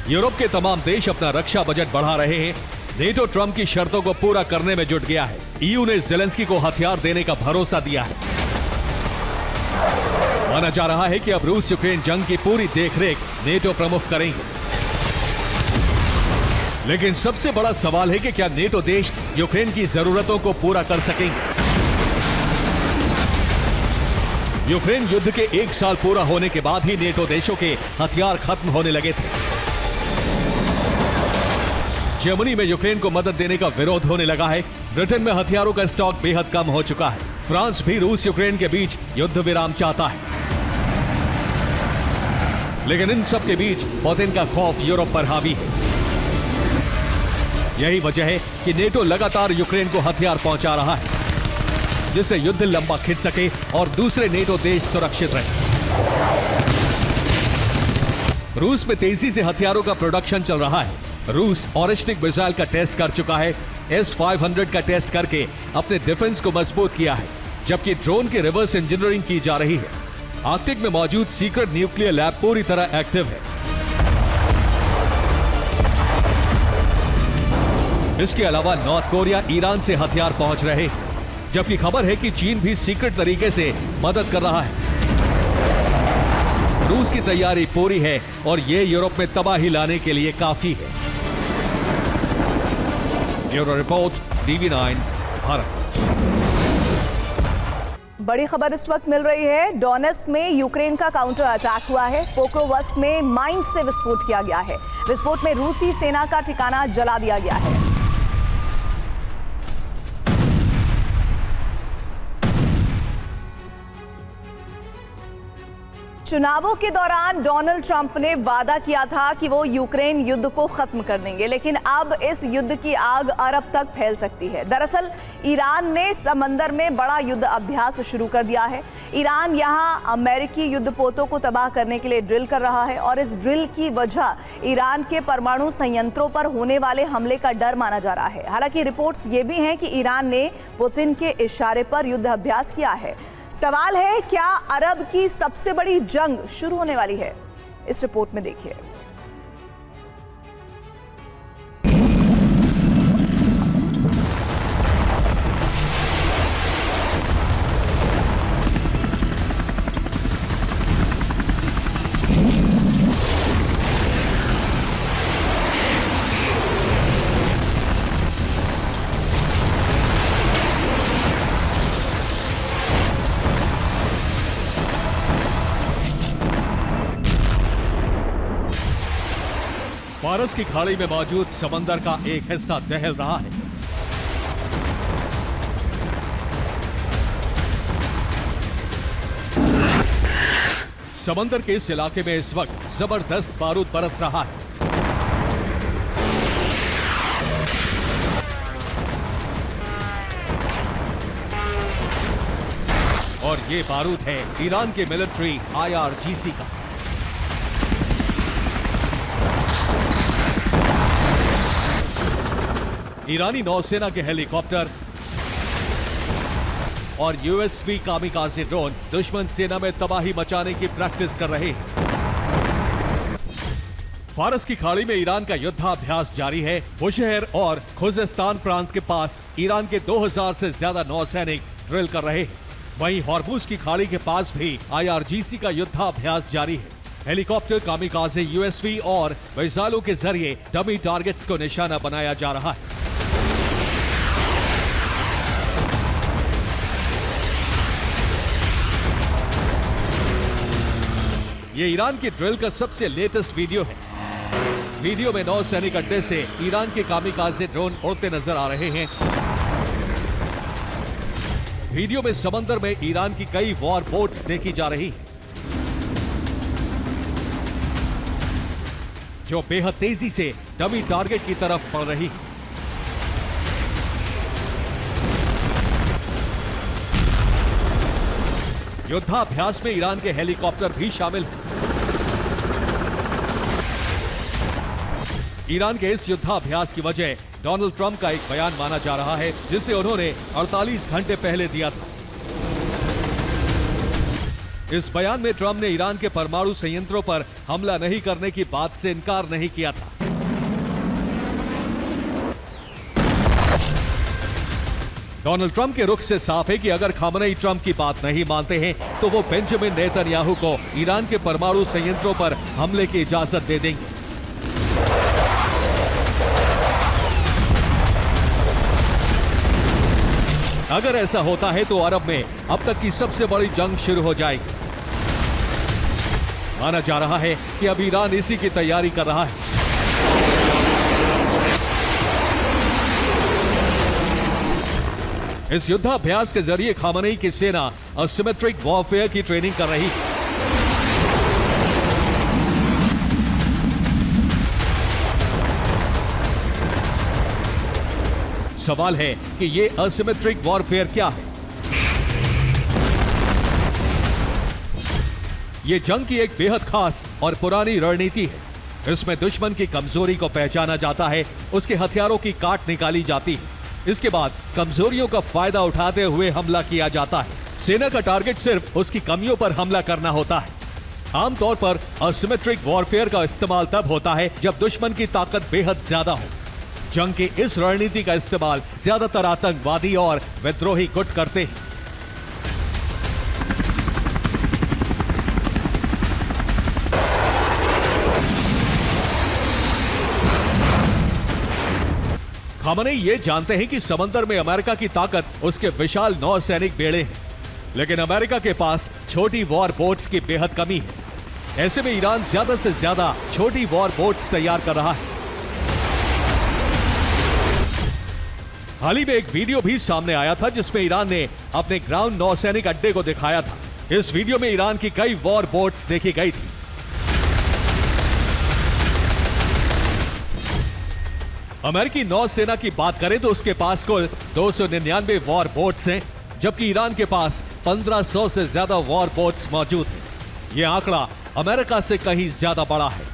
Speaker 2: यूरोप के तमाम देश अपना रक्षा बजट बढ़ा रहे हैं। नेटो ट्रंप की शर्तों को पूरा करने में जुट गया है। ईयू ने जेलेंस्की को हथियार देने का भरोसा दिया है। माना जा रहा है कि अब रूस यूक्रेन जंग की पूरी देखरेख नेटो प्रमुख करेंगे। लेकिन सबसे बड़ा सवाल है कि क्या नेटो देश यूक्रेन की जरूरतों को पूरा कर सकेंगे। यूक्रेन युद्ध के 1 साल पूरा होने के बाद ही नेटो देशों के हथियार खत्म होने लगे थे। जर्मनी में यूक्रेन को मदद देने का विरोध होने लगा है। ब्रिटेन में हथियारों का स्टॉक बेहद कम हो चुका है। फ्रांस भी रूस यूक्रेन के बीच युद्ध विराम चाहता है। लेकिन इन सब के बीच पुतिन का खौफ यूरोप पर हावी है। यही वजह है कि नेटो लगातार यूक्रेन को हथियार पहुंचा रहा है, जिससे युद्ध लंबा खिंच सके और दूसरे नेटो देश सुरक्षित रहे। रूस में तेजी से हथियारों का प्रोडक्शन चल रहा है। रूस ऑरिस्टिक मिसाइल का टेस्ट कर चुका है। S-500 का टेस्ट करके अपने डिफेंस को मजबूत किया है, जबकि ड्रोन की रिवर्स इंजीनियरिंग की जा रही है। आर्कटिक में मौजूद सीक्रेट न्यूक्लियर लैब पूरी तरह एक्टिव है। इसके अलावा नॉर्थ कोरिया ईरान से हथियार पहुंच रहे हैं, जबकि खबर है कि चीन भी सीक्रेट तरीके से मदद कर रहा है। रूस की तैयारी पूरी है और ये यूरोप में तबाही लाने के लिए काफी है। Bureau report, DV9 Bharat.
Speaker 1: बड़ी खबर इस वक्त मिल रही है। डोनेस्क में यूक्रेन का काउंटर अटैक हुआ है। पोक्रोवस्क में माइन से विस्फोट किया गया है। विस्फोट में रूसी सेना का ठिकाना जला दिया गया है। चुनावों के दौरान डोनाल्ड ट्रंप ने वादा किया था कि वो यूक्रेन युद्ध को खत्म कर देंगे, लेकिन अब इस युद्ध की आग अरब तक फैल सकती है। दरअसल ईरान ने समंदर में बड़ा युद्ध अभ्यास शुरू कर दिया है। ईरान यहां अमेरिकी युद्धपोतों को तबाह करने के लिए ड्रिल कर रहा है और इस ड्रिल की वजह ईरान के परमाणु संयंत्रों पर होने वाले हमले का डर माना जा रहा है। हालांकि रिपोर्ट्स ये भी हैं कि ईरान ने पुतिन के इशारे पर युद्ध अभ्यास किया है। सवाल है, क्या अरब की सबसे बड़ी जंग शुरू होने वाली है? इस रिपोर्ट में देखिए।
Speaker 2: फारस की खाड़ी में मौजूद समंदर का एक हिस्सा दहल रहा है। समंदर के इस इलाके में इस वक्त जबरदस्त बारूद बरस रहा है। और ये बारूद है ईरान के मिलिट्री IRGC का। ईरानी नौसेना के हेलीकॉप्टर और यूएसवी कामिकाज़े ड्रोन दुश्मन सेना में तबाही मचाने की प्रैक्टिस कर रहे हैं। फारस की खाड़ी में ईरान का युद्धाभ्यास जारी है। बुशहर और खुजेस्तान प्रांत के पास ईरान के 2000 से ज्यादा नौसैनिक ड्रिल कर रहे हैं। वहीं हॉर्मुज की खाड़ी के पास भी IRGC का युद्धाभ्यास जारी है। हेलीकॉप्टर, कामिकाज़े, यूएसवी और मिसाइलों के जरिए डमी टारगेट्स को निशाना बनाया जा रहा है। ये ईरान की ड्रिल का सबसे लेटेस्ट वीडियो है। वीडियो में नौसैनिक अड्डे से ईरान के कामिकाज़े ड्रोन उड़ते नजर आ रहे हैं। वीडियो में समंदर में ईरान की कई वॉर बोट्स देखी जा रही हैं, जो बेहद तेजी से डमी टारगेट की तरफ बढ़ रही है। युद्धाभ्यास में ईरान के हेलीकॉप्टर भी शामिल हैं। ईरान के इस युद्धाभ्यास की वजह डोनाल्ड ट्रंप का एक बयान माना जा रहा है, जिसे उन्होंने 48 घंटे पहले दिया था। इस बयान में ट्रंप ने ईरान के परमाणु संयंत्रों पर हमला नहीं करने की बात से इनकार नहीं किया था। डोनाल्ड ट्रंप के रुख से साफ है कि अगर खामनेई ट्रंप की बात नहीं मानते हैं तो वो बेंजामिन नेतन्याहू को ईरान के परमाणु संयंत्रों पर हमले की इजाजत दे देंगे। अगर ऐसा होता है तो अरब में अब तक की सबसे बड़ी जंग शुरू हो जाएगी। माना जा रहा है कि अब ईरान इसी की तैयारी कर रहा है। इस युद्धाभ्यास के जरिए खामनेई की सेना असिमेट्रिक वॉरफेयर की ट्रेनिंग कर रही है। सवाल है कि ये असिमेट्रिक वॉरफेयर क्या है? ये जंग की एक बेहद खास और पुरानी रणनीति है। इसमें दुश्मन की कमजोरी को पहचाना जाता है, उसके हथियारों की काट निकाली जाती है। इसके बाद कमजोरियों का फायदा उठाते हुए हमला किया जाता है। सेना का टारगेट सिर्फ उसकी कमियों पर हमला करना होता है। आमतौर पर असिमेट्रिक वॉरफेयर का इस्तेमाल तब होता है जब दुश्मन की ताकत बेहद ज्यादा हो। जंग की इस रणनीति का इस्तेमाल ज्यादातर आतंकवादी और विद्रोही गुट करते हैं। खामनेई ये जानते हैं कि समंदर में अमेरिका की ताकत उसके विशाल नौसैनिक बेड़े हैं, लेकिन अमेरिका के पास छोटी वॉर बोट्स की बेहद कमी है। ऐसे में ईरान ज्यादा से ज्यादा छोटी वॉर बोट्स तैयार कर रहा है। हाल ही में एक वीडियो भी सामने आया था जिसमें ईरान ने अपने ग्राउंड नौसैनिक अड्डे को दिखाया था। इस वीडियो में ईरान की कई वॉर बोट्स देखी गई थी। अमेरिकी नौसेना की बात करें तो उसके पास कुल 299 वॉर बोट्स हैं, जबकि ईरान के पास 1500 से ज्यादा वॉर बोट्स मौजूद हैं। यह आंकड़ा अमेरिका से कहीं ज्यादा बड़ा है।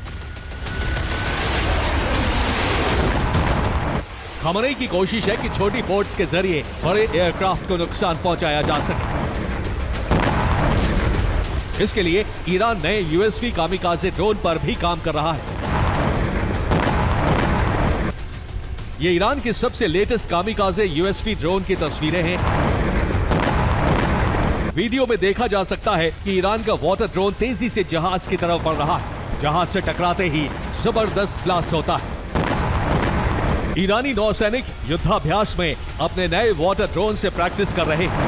Speaker 2: खामनेई की कोशिश है कि छोटी बोट्स के जरिए बड़े एयरक्राफ्ट को नुकसान पहुंचाया जा सके। इसके लिए ईरान नए यूएसवी कामिकाज़े ड्रोन पर भी काम कर रहा है। ये ईरान के सबसे लेटेस्ट कामिकाज़े यूएसवी ड्रोन की तस्वीरें हैं। वीडियो में देखा जा सकता है कि ईरान का वाटर ड्रोन तेजी से जहाज की तरफ बढ़ रहा है। जहाज से टकराते ही जबरदस्त ब्लास्ट होता है। ईरानी नौसैनिक युद्धाभ्यास में अपने नए वाटर ड्रोन से प्रैक्टिस कर रहे हैं।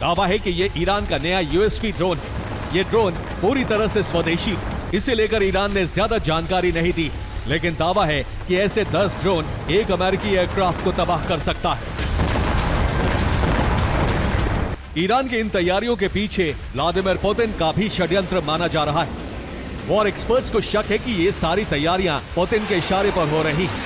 Speaker 2: दावा है कि यह ईरान का नया यूएसवी ड्रोन है। यह ड्रोन पूरी तरह से स्वदेशी है। इसे लेकर ईरान ने ज्यादा जानकारी नहीं दी, लेकिन दावा है कि ऐसे 10 ड्रोन एक अमेरिकी एयरक्राफ्ट को तबाह कर सकता है। ईरान की इन तैयारियों के पीछे व्लादिमीर पुतिन का भी षड्यंत्र माना जा रहा है। वॉर एक्सपर्ट्स को शक है कि ये सारी तैयारियां पुतिन के इशारे पर हो रही हैं।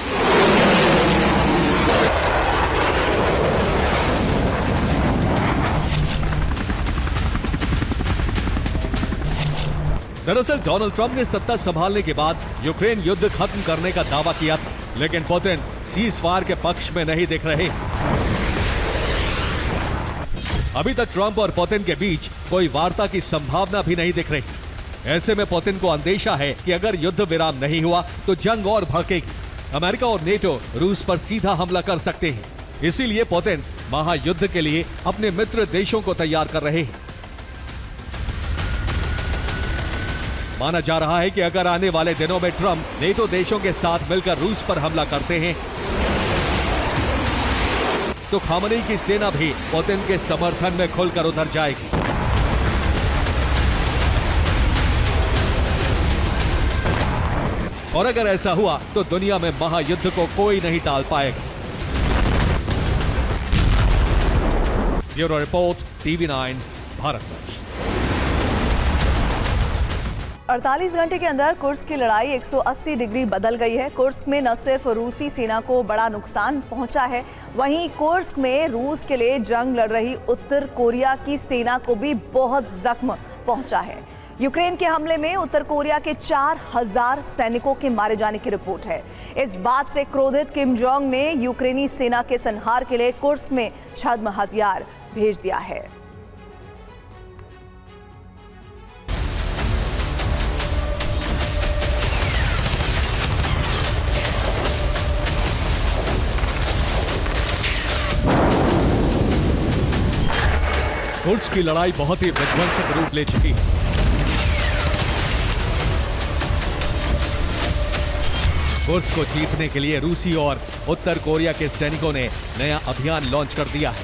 Speaker 2: दरअसल डोनाल्ड ट्रंप ने सत्ता संभालने के बाद यूक्रेन युद्ध खत्म करने का दावा किया था, लेकिन पुतिन सीज़फायर के पक्ष में नहीं दिख रहे। अभी तक ट्रंप और पुतिन के बीच कोई वार्ता की संभावना भी नहीं दिख रही। ऐसे में पुतिन को अंदेशा है कि अगर युद्ध विराम नहीं हुआ तो जंग और भड़केगी। अमेरिका और नेटो रूस पर सीधा हमला कर सकते हैं। इसीलिए पुतिन महायुद्ध के लिए अपने मित्र देशों को तैयार कर रहे हैं। माना जा रहा है कि अगर आने वाले दिनों में ट्रंप नेटो देशों के साथ मिलकर रूस पर हमला करते हैं तो खामनेई की सेना भी पुतिन के समर्थन में खुलकर उतर जाएगी। और अगर ऐसा हुआ तो दुनिया में महायुद्ध को कोई नहीं टाल पाएगा। Bureau report, TV9 Bharatvarsh.
Speaker 1: 48 घंटे के अंदर कुर्स्क की लड़ाई 180 डिग्री बदल गई है। कुर्स्क में न सिर्फ रूसी सेना को बड़ा नुकसान पहुंचा है, वहीं कुर्स्क में रूस के लिए जंग लड़ रही उत्तर कोरिया की सेना को भी बहुत जख्म पहुंचा है। यूक्रेन के हमले में उत्तर कोरिया के 4000 सैनिकों के मारे जाने की रिपोर्ट है। इस बात से क्रोधित किम जोंग ने यूक्रेनी सेना के संहार के लिए कुर्स्क में छद्म हथियार भेज दिया है।
Speaker 2: कुर्स्क की लड़ाई बहुत ही विध्वंसक रूप ले चुकी है। कुर्स्क को जीतने के लिए रूसी और उत्तर कोरिया के सैनिकों ने नया अभियान लॉन्च कर दिया है।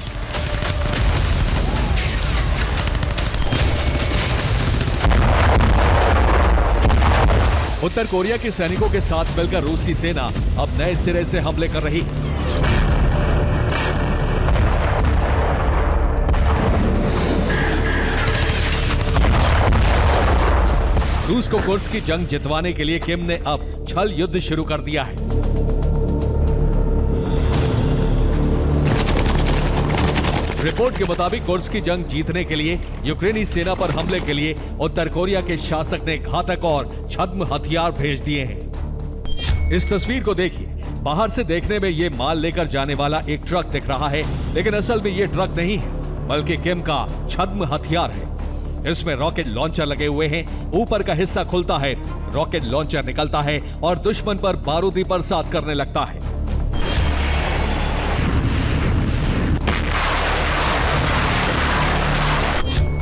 Speaker 2: उत्तर कोरिया के सैनिकों के साथ मिलकर रूसी सेना अब नए सिरे से हमले कर रही है। रूस को कुर्स्क की जंग जितवाने के लिए किम ने अब छल युद्ध शुरू कर दिया है। रिपोर्ट के मुताबिक कुर्स्क की जंग जीतने के लिए यूक्रेनी सेना पर हमले के लिए उत्तर कोरिया के शासक ने घातक और छद्म हथियार भेज दिए हैं। इस तस्वीर को देखिए। बाहर से देखने में यह माल लेकर जाने वाला एक ट्रक दिख रहा है, लेकिन असल में यह ट्रक नहीं है, बल्कि किम का छद्म हथियार है। इसमें रॉकेट लॉन्चर लगे हुए हैं। ऊपर का हिस्सा खुलता है, रॉकेट लॉन्चर निकलता है और दुश्मन पर बारूदी बरसात करने लगता है।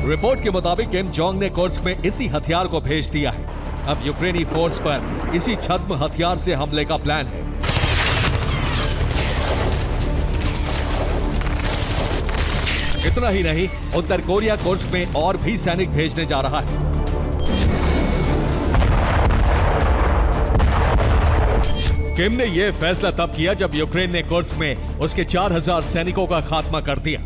Speaker 2: रिपोर्ट के मुताबिक किम जोंग ने कुर्स्क में इसी हथियार को भेज दिया है। अब यूक्रेनी फोर्स पर इसी छद्म हथियार से हमले का प्लान है। इतना ही नहीं, उत्तर कोरिया कुर्स्क में और भी सैनिक भेजने जा रहा है। किम ने यह फैसला तब किया जब यूक्रेन ने कुर्स्क में उसके 4000 सैनिकों का खात्मा कर दिया।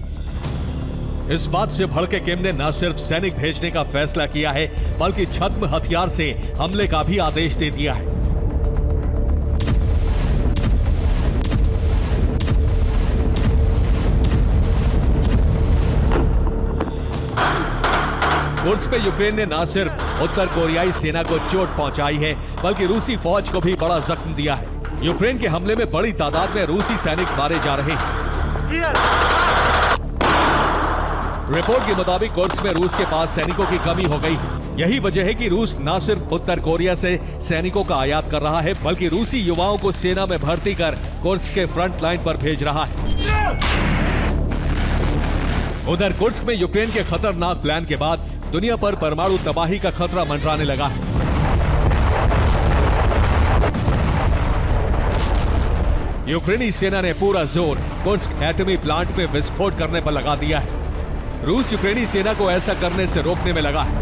Speaker 2: इस बात से भड़के किम ने न सिर्फ सैनिक भेजने का फैसला किया है, बल्कि छद्म हथियार से हमले का भी आदेश दे दिया है। कुर्स्क पे यूक्रेन ने न सिर्फ उत्तर कोरियाई सेना को चोट पहुंचाई है, बल्कि रूसी फौज को भी बड़ा जख्म दिया है। यूक्रेन के हमले में बड़ी तादाद में रूसी सैनिक मारे जा रहे हैं। रिपोर्ट के मुताबिक कुर्स्क में रूस के पास सैनिकों की कमी हो गई है। यही वजह है कि रूस न सिर्फ उत्तर कोरिया से सैनिकों का आयात कर रहा है, बल्कि रूसी युवाओं को सेना में भर्ती कर कुर्स्क के फ्रंट लाइन पर भेज रहा है। उधर कुर्स्क में यूक्रेन के खतरनाक प्लान के बाद दुनिया पर परमाणु तबाही का खतरा मंडराने लगा है। यूक्रेनी सेना ने पूरा जोर कुर्स्क एटमी प्लांट में विस्फोट करने पर लगा दिया है। रूस यूक्रेनी सेना को ऐसा करने से रोकने में लगा है।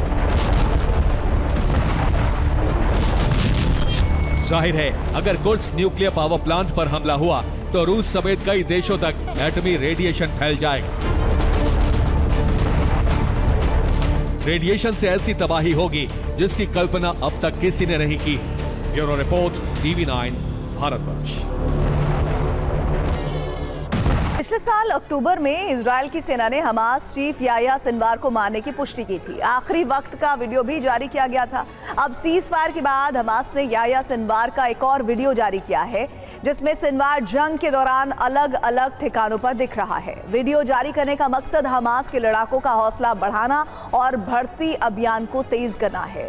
Speaker 2: जाहिर है, अगर कुर्स्क न्यूक्लियर पावर प्लांट पर हमला हुआ तो रूस समेत कई देशों तक एटमी रेडिएशन फैल जाएगा। रेडिएशन से ऐसी तबाही होगी जिसकी कल्पना अब तक किसी ने नहीं की। Bureau report, TV9 Bharatvarsh.
Speaker 1: पिछले साल अक्टूबर में इजराइल की सेना ने हमास चीफ याह्या सिनवार को मारने की पुष्टि की थी। आखिरी वक्त का वीडियो भी जारी किया गया था। अब सीज फायर के बाद हमास ने याह्या सिनवार का एक और वीडियो जारी किया है, जिसमें सिनवार जंग के दौरान अलग अलग ठिकानों पर दिख रहा है। वीडियो जारी करने का मकसद हमास के लड़ाकों का हौसला बढ़ाना और भर्ती अभियान को तेज करना है।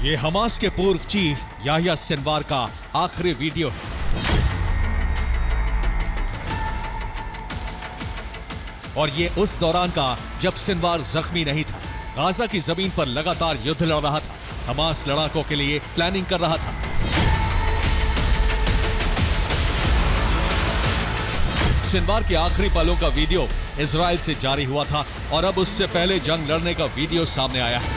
Speaker 2: ये हमास के पूर्व चीफ याह्या सिनवार का आखिरी वीडियो है। और ये उस दौरान का जब सिनवार जख्मी नहीं था, गाजा की जमीन पर लगातार युद्ध लड़ रहा था, हमास लड़ाकों के लिए प्लानिंग कर रहा था। सिनवार के आखिरी पलों का वीडियो इजराइल से जारी हुआ था और अब उससे पहले जंग लड़ने का वीडियो सामने आया है।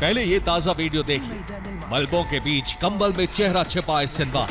Speaker 2: पहले ये ताजा वीडियो देखिए। मलबों के बीच कंबल में चेहरा छिपाए सिनवार।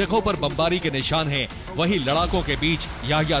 Speaker 2: जगहों पर बमबारी के निशान हैं, वही लड़ाकों के बीच याह्या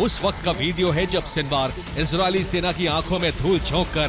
Speaker 2: उस वक्त का वीडियो है जब सिनवार इजरायली सेना की आंखों में धूल झोंक कर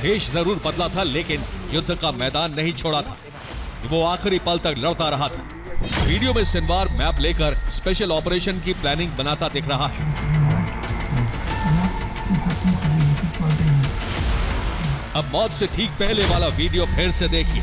Speaker 2: भेष जरूर बदला था, लेकिन युद्ध का मैदान नहीं छोड़ा था। वो आखिरी पल तक लड़ता रहा था। वीडियो में सिनवार मैप लेकर स्पेशल ऑपरेशन की प्लानिंग बनाता दिख रहा है। अब मौत से ठीक पहले वाला वीडियो फिर से देखिए।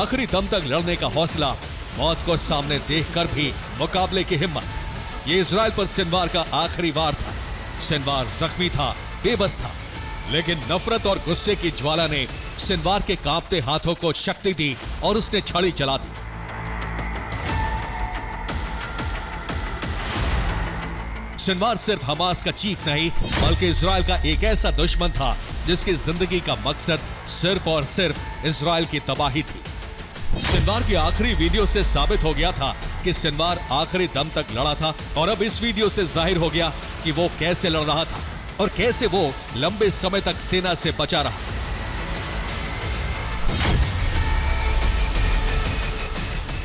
Speaker 2: आखिरी दम तक लड़ने का हौसला, मौत को सामने देखकर भी मुकाबले की हिम्मत। ये इजराइल पर सिनवार का आखिरी वार था। सिनवार जख्मी था, बेबस था, लेकिन नफरत और गुस्से की ज्वाला ने सिनवार के कांपते हाथों को शक्ति दी और उसने छड़ी चला दी। सिनवार सिर्फ हमास का चीफ नहीं, बल्कि इजराइल का एक ऐसा दुश्मन था जिसकी जिंदगी का मकसद सिर्फ और सिर्फ इजराइल की तबाही थी। सिनवार की आखिरी वीडियो से साबित हो गया था कि सिनवार आखिरी दम तक लड़ा था, और अब इस वीडियो से जाहिर हो गया कि वो कैसे लड़ रहा था और कैसे वो लंबे समय तक सेना से बचा रहा।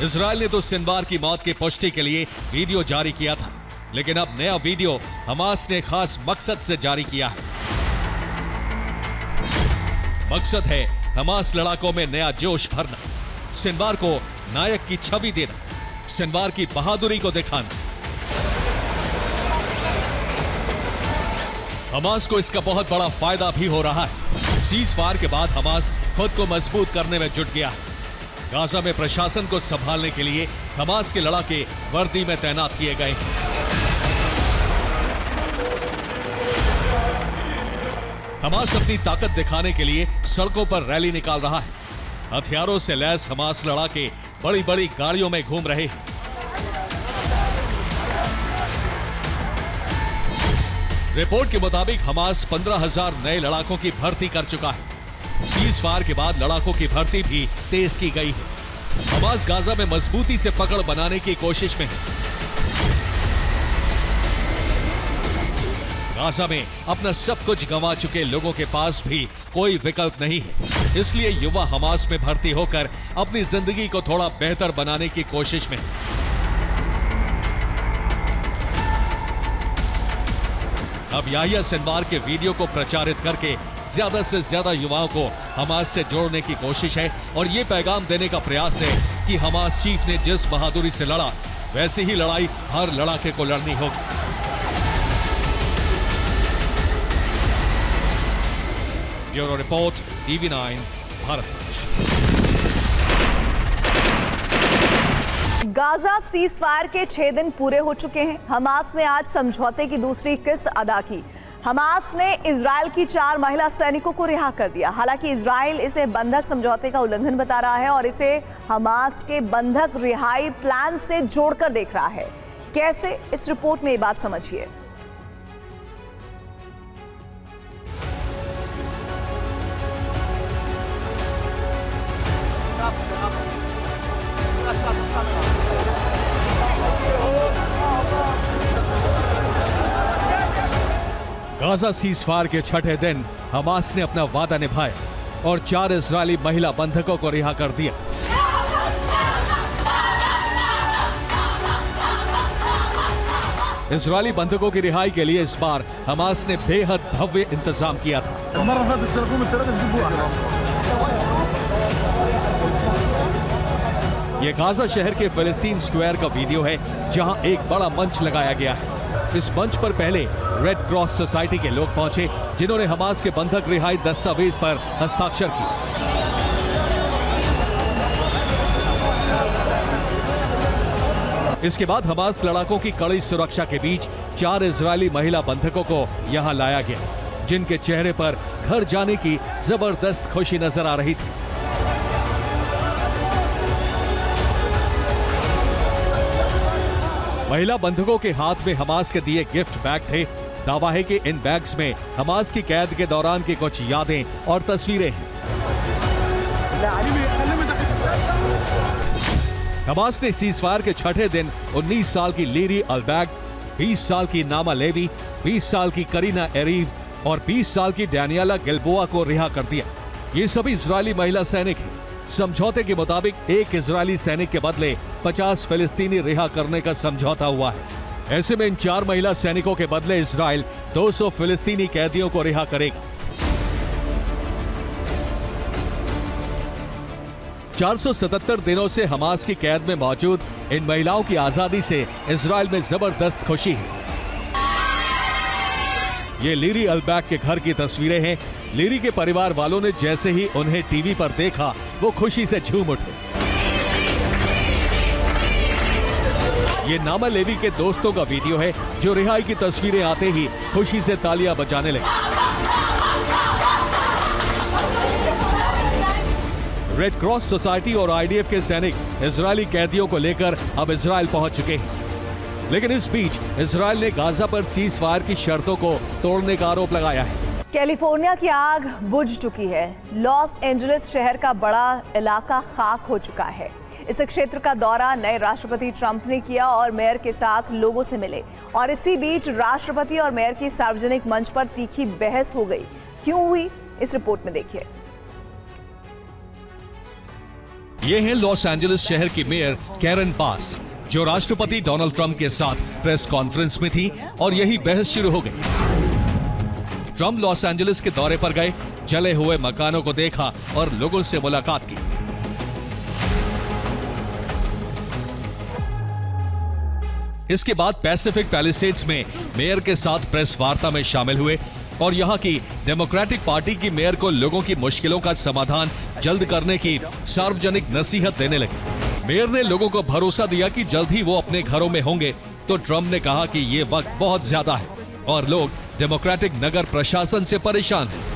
Speaker 2: इजराइल ने तो सिनवार की मौत की पुष्टि के लिए वीडियो जारी किया था, लेकिन अब नया वीडियो हमास ने खास मकसद से जारी किया है। मकसद है हमास लड़ाकों में नया जोश भरना, सिनवार को नायक की छवि देना, सिनवार की बहादुरी को दिखाना। हमास को इसका बहुत बड़ा फायदा भी हो रहा है। सीज फायर के बाद हमास खुद को मजबूत करने में जुट गया है। गाजा में प्रशासन को संभालने के लिए हमास के लड़ाके वर्दी में तैनात किए गए हैं। हमास अपनी ताकत दिखाने के लिए सड़कों पर रैली निकाल रहा है। हथियारों से लैस हमास लड़ाके बड़ी बड़ी गाड़ियों में घूम रहे हैं। रिपोर्ट के मुताबिक हमास 15,000 नए लड़ाकों की भर्ती कर चुका है। सीज फायर के बाद लड़ाकों की भर्ती भी तेज की गई है। हमास गाजा में मजबूती से पकड़ बनाने की कोशिश में है। गाजा में अपना सब कुछ गंवा चुके लोगों के पास भी कोई विकल्प नहीं है, इसलिए युवा हमास में भर्ती होकर अपनी जिंदगी को थोड़ा बेहतर बनाने की कोशिश में है। अब याह्या सिनवार के वीडियो को प्रचारित करके ज्यादा से ज्यादा युवाओं को हमास से जोड़ने की कोशिश है और ये पैगाम देने का प्रयास है कि हमास चीफ ने जिस बहादुरी से लड़ा, वैसी ही लड़ाई हर लड़ाके को लड़नी होगी। Bureau report, TV9 Bharat.
Speaker 1: Gaza cease fire के 6 दिन पूरे हो चुके हैं। हमास ने आज समझौते की दूसरी किस्त अदा की। हमास ने इजराइल की 4 महिला सैनिकों को रिहा कर दिया। हालांकि इजराइल इसे बंधक समझौते का उल्लंघन बता रहा है और इसे हमास के बंधक रिहाई प्लान से जोड़कर देख रहा है। कैसे, इस रिपोर्ट में ये बात समझिए।
Speaker 2: गाजा सीज़फायर के छठे दिन हमास ने अपना वादा निभाया और 4 इजरायली महिला बंधकों को रिहा कर दिया। इजरायली बंधकों की रिहाई के लिए इस बार हमास ने बेहद भव्य इंतजाम किया था। ये गाजा शहर के फिलिस्तीन स्क्वायर का वीडियो है, जहां एक बड़ा मंच लगाया गया है। इस मंच पर पहले रेड क्रॉस सोसाइटी के लोग पहुंचे, जिन्होंने हमास के बंधक रिहाई दस्तावेज पर हस्ताक्षर किए। इसके बाद हमास लड़ाकों की कड़ी सुरक्षा के बीच 4 इजरायली महिला बंधकों को यहां लाया गया, जिनके चेहरे पर घर जाने की जबरदस्त खुशी नजर आ रही थी। महिला बंधकों के हाथ में हमास के दिए गिफ्ट बैग थे। दावा है कि इन बैग्स में हमास की कैद के दौरान की कुछ यादें और तस्वीरें हैं। हमास ने सीज़फायर के छठे दिन 19 साल की लीरी अल्बैग, 20 साल की नामा लेवी, 20 साल की करीना एरीव और 20 साल की डैनियला गिल्बोआ को रिहा कर दिया। ये सभी इजरायली महिला सैनिक हैं। समझौते के मुताबिक एक इजरायली सैनिक के बदले 50 फिलिस्तीनी रिहा करने का समझौता हुआ है। ऐसे में इन 4 महिला सैनिकों के बदले इजराइल 200 फिलिस्तीनी कैदियों को रिहा करेगा। 477 दिनों से हमास की कैद में मौजूद इन महिलाओं की आजादी से इजराइल में जबरदस्त खुशी है। ये लीरी अल्बैग के घर की तस्वीरें हैं। लीरी के परिवार वालों ने जैसे ही उन्हें टीवी पर देखा, वो खुशी से झूम उठे। ये नामा लेवी के दोस्तों का वीडियो है, जो रिहाई की तस्वीरें आते ही खुशी से तालियां बजाने लगे। रेड क्रॉस सोसाइटी और आईडीएफ के सैनिक इजरायली कैदियों को लेकर अब इजराइल पहुंच चुके हैं। लेकिन इस बीच इजराइल ने गाजा पर सीज फायर की शर्तों को तोड़ने का आरोप लगाया है।
Speaker 1: कैलिफोर्निया की आग बुझ चुकी है। लॉस एंजलिस शहर का बड़ा इलाका खाक हो चुका है। इस क्षेत्र का दौरा नए राष्ट्रपति ट्रंप ने किया और मेयर के साथ लोगों से मिले। और इसी बीच राष्ट्रपति और मेयर की सार्वजनिक मंच पर तीखी बहस हो गई। क्यों हुई, इस रिपोर्ट में देखिए।
Speaker 2: ये है लॉस एंजलिस शहर की मेयर कैरन बास, जो राष्ट्रपति डोनाल्ड ट्रंप के साथ प्रेस कॉन्फ्रेंस में थी और यही बहस शुरू हो गई। ट्रंप लॉस एंजलिस के दौरे पर गए, जले हुए मकानों को देखा और लोगों से मुलाकात की। इसके बाद पैसिफिक पैलिसेड्स में मेयर के साथ प्रेस वार्ता में शामिल हुए और यहां की डेमोक्रेटिक पार्टी की मेयर को लोगों की मुश्किलों का समाधान जल्द करने की सार्वजनिक नसीहत देने लगे। मेयर ने लोगों को भरोसा दिया कि जल्द ही वो अपने घरों में होंगे, तो ट्रंप ने कहा कि ये वक्त बहुत ज्यादा है और लोग डेमोक्रेटिक नगर प्रशासन से परेशान हैं।